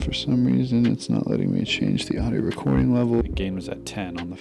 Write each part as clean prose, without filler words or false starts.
For some reason, it's not letting me change the audio recording level. The gain was at 10 on the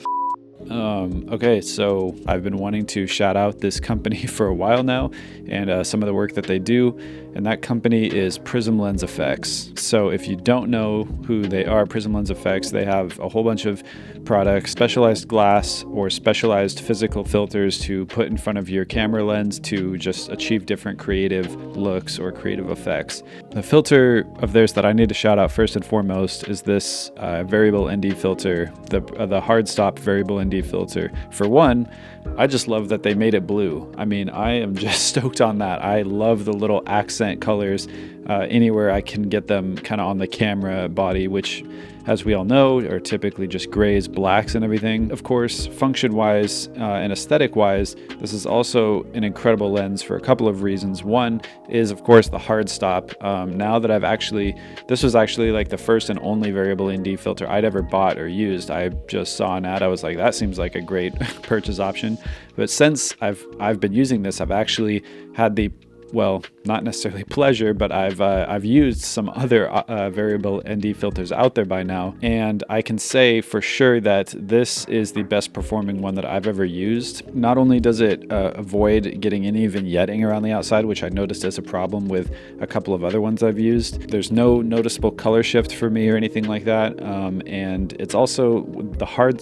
okay, so I've been wanting to shout out this company for a while now, and some of the work that they do, and that company is Prism Lens Effects. So if you don't know who they are, Prism Lens Effects, they have a whole bunch of products, specialized glass or specialized physical filters to put in front of your camera lens to just achieve different creative looks or creative effects. The filter of theirs that I need to shout out first and foremost is this variable ND filter, the hard stop variable ND filter. For one, I just love that they made it blue. I mean, I am just stoked on that. I love the little accent colors anywhere I can get them kind of on the camera body, which, as we all know, are typically just grays, blacks, and everything. Of course, function-wise and aesthetic-wise, this is also an incredible lens for a couple of reasons. One is, of course, the hard stop. Now that this was actually like the first and only variable ND filter I'd ever bought or used. I just saw an ad. I was like, that seems like a great purchase option. But since I've been using this, I've actually had the, well, not necessarily pleasure, but I've used some other variable ND filters out there by now, and I can say for sure that this is the best performing one that I've ever used. Not only does it avoid getting any vignetting around the outside, which I noticed as a problem with a couple of other ones I've used. There's no noticeable color shift for me or anything like that, and it's also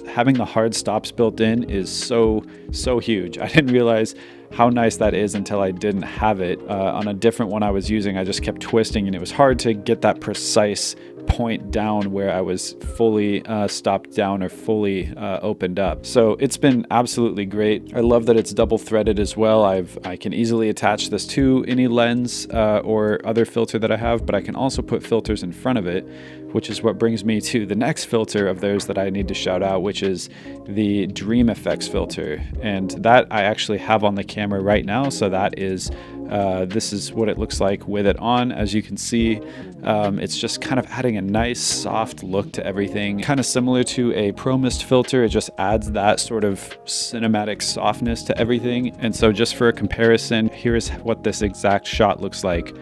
having the hard stops built in is so huge. I didn't realize how nice that is until I didn't have it. On a different one I was using, I just kept twisting, and it was hard to get that precise point down where I was fully stopped down or fully opened up. So it's been absolutely great. I love that it's double threaded as well. I can easily attach this to any lens or other filter that I have, but I can also put filters in front of it, which is what brings me to the next filter of theirs that I need to shout out, which is the Dream Effects filter. And that I actually have on the camera right now. So that is, this is what it looks like with it on. As you can see, it's just kind of adding a nice soft look to everything. Kind of similar to a Pro Mist filter, it just adds that sort of cinematic softness to everything. And so just for a comparison, here's what this exact shot looks like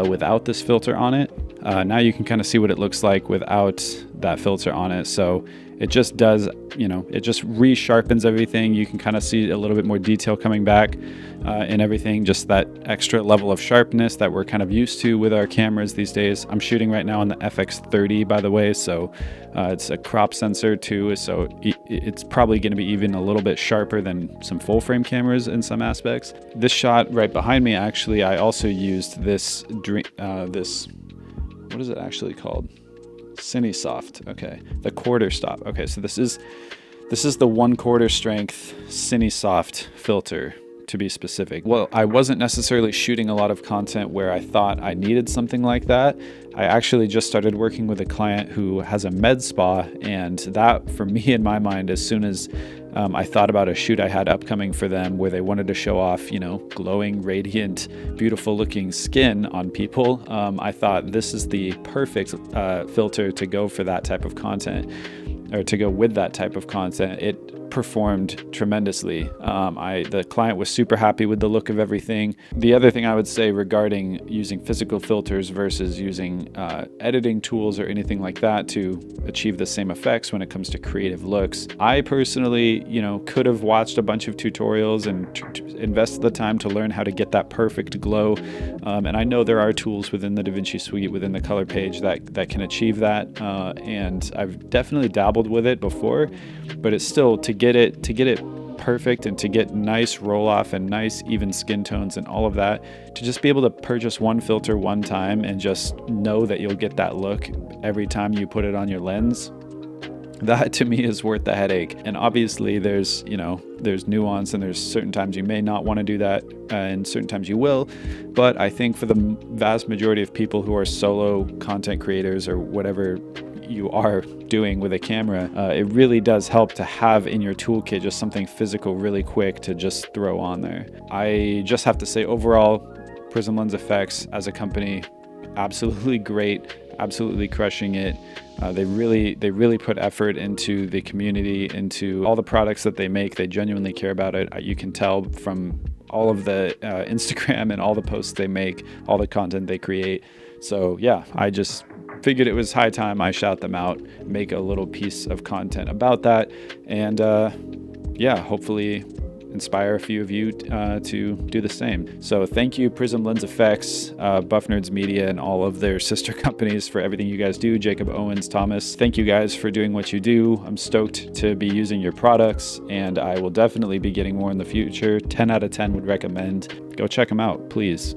without this filter on it. Now you can kind of see what it looks like without that filter on it. So it just does, it just resharpens everything. You can kind of see a little bit more detail coming back in everything, just that extra level of sharpness that we're kind of used to with our cameras these days. I'm shooting right now on the FX30, by the way, so it's a crop sensor too, so it's probably going to be even a little bit sharper than some full frame cameras in some aspects. This shot right behind me, actually, I also used this, what is it actually called? Cine Soft. Okay, the quarter stop. Okay, so this is the 1/4 strength Cine Soft filter, to be specific. Well, I wasn't necessarily shooting a lot of content where I thought I needed something like that. I actually just started working with a client who has a med spa, and that, for me, in my mind, as soon as I thought about a shoot I had upcoming for them where they wanted to show off, glowing, radiant, beautiful looking skin on people, I thought this is the perfect filter to go for that type of content, or to go with that type of content. It performed tremendously. The client was super happy with the look of everything. The other thing I would say regarding using physical filters versus using editing tools or anything like that to achieve the same effects when it comes to creative looks, I personally, could have watched a bunch of tutorials and invested the time to learn how to get that perfect glow. And I know there are tools within the DaVinci Suite, within the color page that can achieve that. And I've definitely dabbled with it before, but it's still to get it perfect and to get nice roll off and nice even skin tones and all of that, to just be able to purchase one filter one time and just know that you'll get that look every time you put it on your lens, that to me is worth the headache. And obviously there's nuance, and there's certain times you may not want to do that and certain times you will, but I think for the vast majority of people who are solo content creators or whatever you are doing with a camera, it really does help to have in your toolkit just something physical really quick to just throw on there. I just have to say, overall, Prism Lens Effects as a company, absolutely great, absolutely crushing it. They really put effort into the community, into all the products that they make. They genuinely care about it. You can tell from all of the Instagram and all the posts they make, all the content they create. So yeah, figured it was high time I shout them out, make a little piece of content about that, and yeah, hopefully inspire a few of you to do the same. So thank you, Prism Lens Effects, Buff Nerds Media, and all of their sister companies for everything you guys do. Jacob Owens, Thomas, thank you guys for doing what you do. I'm stoked to be using your products, and I will definitely be getting more in the future. 10 out of 10 would recommend. Go check them out, please.